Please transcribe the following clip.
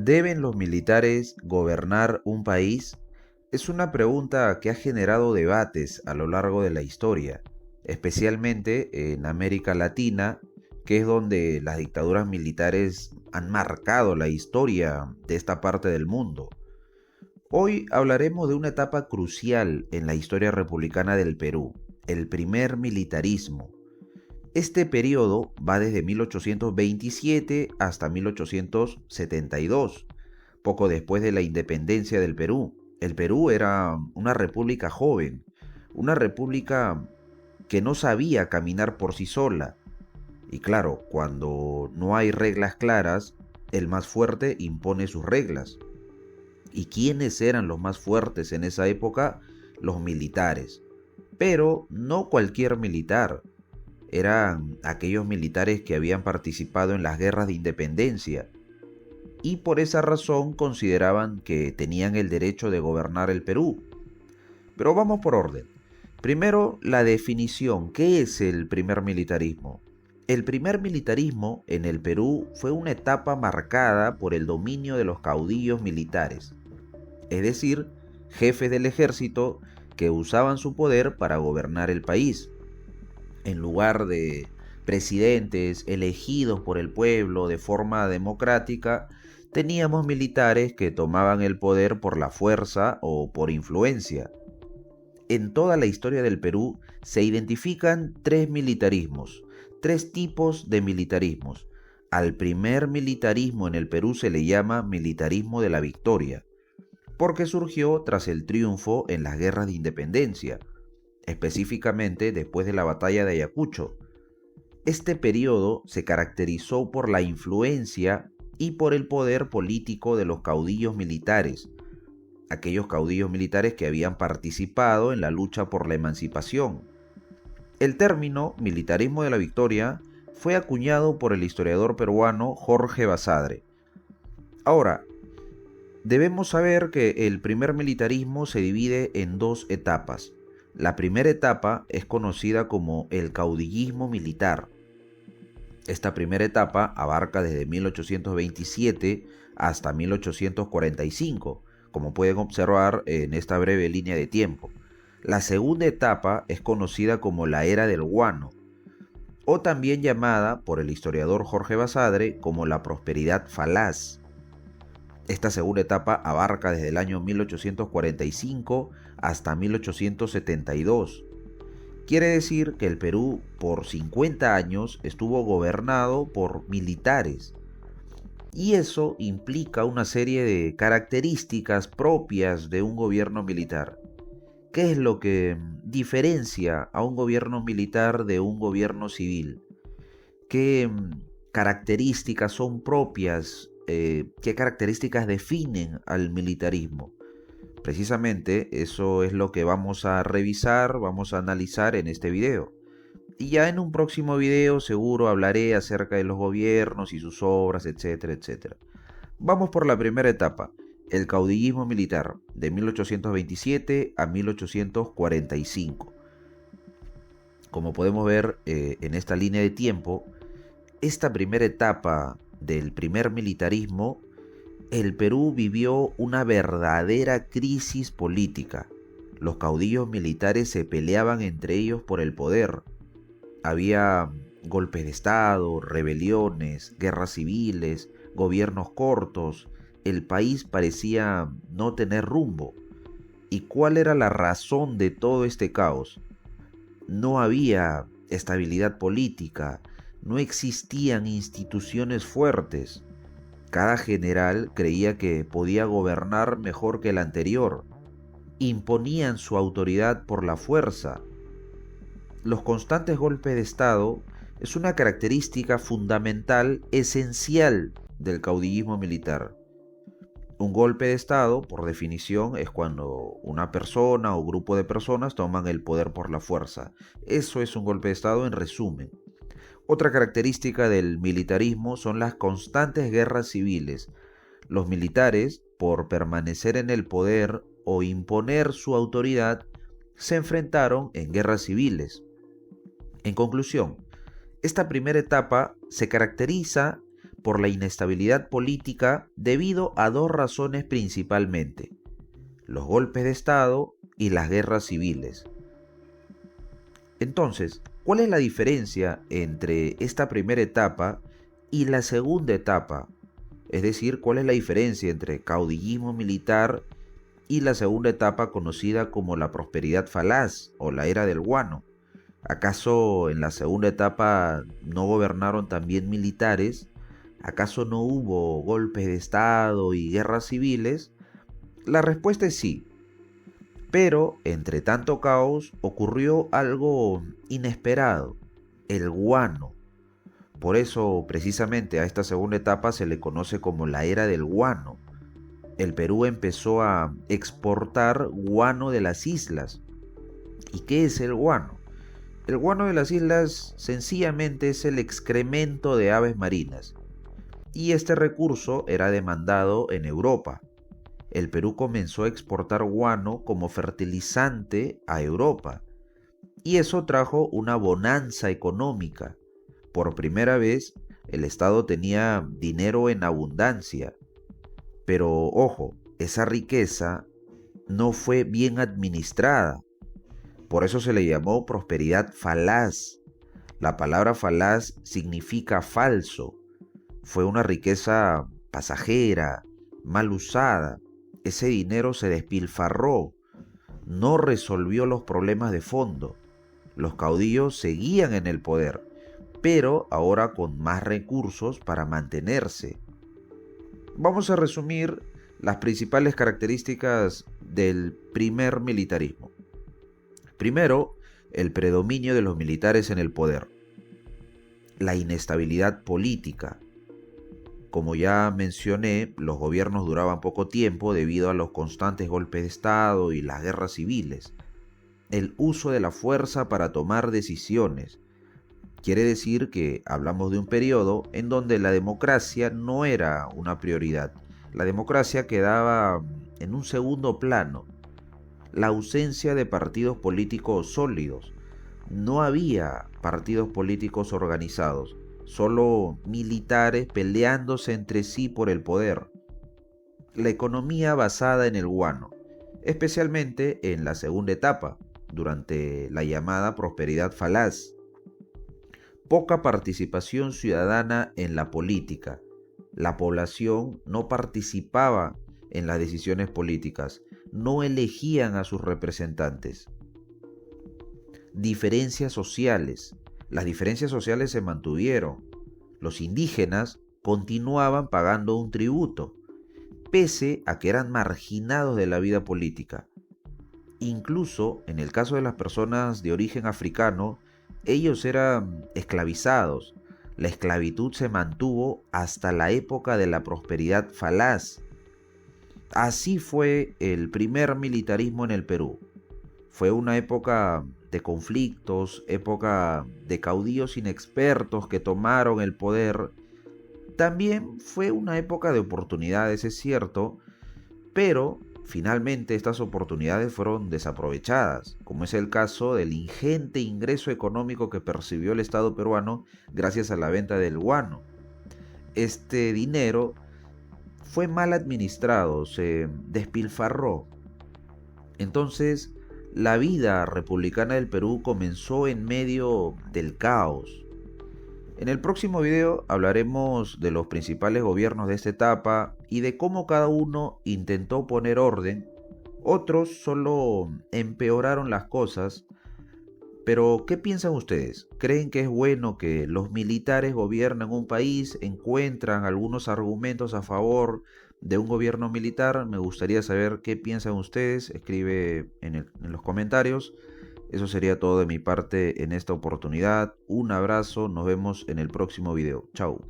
¿Deben los militares gobernar un país? Es una pregunta que ha generado debates a lo largo de la historia, especialmente en América Latina, que es donde las dictaduras militares han marcado la historia de esta parte del mundo. Hoy hablaremos de una etapa crucial en la historia republicana del Perú, el primer militarismo. Este periodo va desde 1827 hasta 1872, poco después de la independencia del Perú. El Perú era una república joven, una república que no sabía caminar por sí sola. Y claro, cuando no hay reglas claras, el más fuerte impone sus reglas. ¿Y quiénes eran los más fuertes en esa época? Los militares. Pero no cualquier militar. Eran aquellos militares que habían participado en las guerras de independencia y por esa razón consideraban que tenían el derecho de gobernar el Perú. Pero vamos por orden. Primero, la definición. ¿Qué es el primer militarismo? El primer militarismo en el Perú fue una etapa marcada por el dominio de los caudillos militares, es decir, jefes del ejército que usaban su poder para gobernar el país. En lugar de presidentes elegidos por el pueblo de forma democrática, teníamos militares que tomaban el poder por la fuerza o por influencia. En toda la historia del Perú se identifican tres militarismos, tres tipos de militarismos. Al primer militarismo en el Perú se le llama militarismo de la victoria, porque surgió tras el triunfo en las guerras de independencia, específicamente después de la batalla de Ayacucho. Este periodo se caracterizó por la influencia y por el poder político de los caudillos militares, aquellos caudillos militares que habían participado en la lucha por la emancipación. El término militarismo de la victoria fue acuñado por el historiador peruano Jorge Basadre. Ahora, debemos saber que el primer militarismo se divide en dos etapas. La primera etapa es conocida como el caudillismo militar. Esta primera etapa abarca desde 1827 hasta 1845, como pueden observar en esta breve línea de tiempo. La segunda etapa es conocida como la era del guano, o también llamada por el historiador Jorge Basadre como la prosperidad falaz. Esta segunda etapa abarca desde el año 1845 hasta 1872. Quiere decir que el Perú por 50 años estuvo gobernado por militares. Y eso implica una serie de características propias de un gobierno militar. ¿Qué es lo que diferencia a un gobierno militar de un gobierno civil? ¿Qué características son propias? ¿Qué características definen al militarismo? Precisamente eso es lo que vamos a revisar, vamos a analizar en este video. Y ya en un próximo video seguro hablaré acerca de los gobiernos y sus obras, etcétera, etcétera. Vamos por la primera etapa, el caudillismo militar, de 1827 a 1845. Como podemos ver en esta línea de tiempo, esta primera etapa del primer militarismo, el Perú vivió una verdadera crisis política. Los caudillos militares se peleaban entre ellos por el poder. Había golpes de estado, rebeliones, guerras civiles, gobiernos cortos. El país parecía no tener rumbo. ¿Y cuál era la razón de todo este caos? No había estabilidad política, no existían instituciones fuertes. Cada general creía que podía gobernar mejor que el anterior. Imponían su autoridad por la fuerza. Los constantes golpes de Estado es una característica fundamental, esencial del caudillismo militar. Un golpe de Estado, por definición, es cuando una persona o grupo de personas toman el poder por la fuerza. Eso es un golpe de Estado en resumen. Otra característica del militarismo son las constantes guerras civiles. Los militares, por permanecer en el poder o imponer su autoridad, se enfrentaron en guerras civiles. En conclusión, esta primera etapa se caracteriza por la inestabilidad política debido a dos razones principalmente: los golpes de Estado y las guerras civiles. Entonces, ¿cuál es la diferencia entre esta primera etapa y la segunda etapa? Es decir, ¿cuál es la diferencia entre caudillismo militar y la segunda etapa conocida como la prosperidad falaz o la era del guano? ¿Acaso en la segunda etapa no gobernaron también militares? ¿Acaso no hubo golpes de Estado y guerras civiles? La respuesta es sí. Pero entre tanto caos ocurrió algo inesperado: el guano. Por eso precisamente a esta segunda etapa se le conoce como la era del guano. El Perú empezó a exportar guano de las islas. ¿Y qué es el guano? El guano de las islas sencillamente es el excremento de aves marinas, y este recurso era demandado en Europa. El Perú comenzó a exportar guano como fertilizante a Europa, y eso trajo una bonanza económica. Por primera vez, el Estado tenía dinero en abundancia. Pero ojo, esa riqueza no fue bien administrada. Por eso se le llamó prosperidad falaz. La palabra falaz significa falso. Fue una riqueza pasajera, mal usada. Ese dinero se despilfarró, no resolvió los problemas de fondo. Los caudillos seguían en el poder, pero ahora con más recursos para mantenerse. Vamos a resumir las principales características del primer militarismo. Primero, el predominio de los militares en el poder. La inestabilidad política. Como ya mencioné, los gobiernos duraban poco tiempo debido a los constantes golpes de Estado y las guerras civiles. El uso de la fuerza para tomar decisiones. Quiere decir que hablamos de un periodo en donde la democracia no era una prioridad. La democracia quedaba en un segundo plano. La ausencia de partidos políticos sólidos. No había partidos políticos organizados, solo militares peleándose entre sí por el poder. La economía basada en el guano, especialmente en la segunda etapa, durante la llamada prosperidad falaz. Poca participación ciudadana en la política. La población no participaba en las decisiones políticas, no elegían a sus representantes. Diferencias sociales. Las diferencias sociales se mantuvieron. Los indígenas continuaban pagando un tributo, pese a que eran marginados de la vida política. Incluso en el caso de las personas de origen africano, ellos eran esclavizados. La esclavitud se mantuvo hasta la época de la prosperidad falaz. Así fue el primer militarismo en el Perú. Fue una época de conflictos, época de caudillos inexpertos que tomaron el poder. También fue una época de oportunidades, es cierto, pero finalmente estas oportunidades fueron desaprovechadas, como es el caso del ingente ingreso económico que percibió el Estado peruano gracias a la venta del guano. Este dinero fue mal administrado, se despilfarró. Entonces, la vida republicana del Perú comenzó en medio del caos. En el próximo video hablaremos de los principales gobiernos de esta etapa y de cómo cada uno intentó poner orden. Otros solo empeoraron las cosas. Pero, ¿qué piensan ustedes? ¿Creen que es bueno que los militares gobiernen un país? ¿Encuentran algunos argumentos a favor de un gobierno militar? Me gustaría saber qué piensan ustedes. Escribe en los comentarios. Eso sería todo de mi parte en esta oportunidad. Un abrazo, nos vemos en el próximo video. Chao.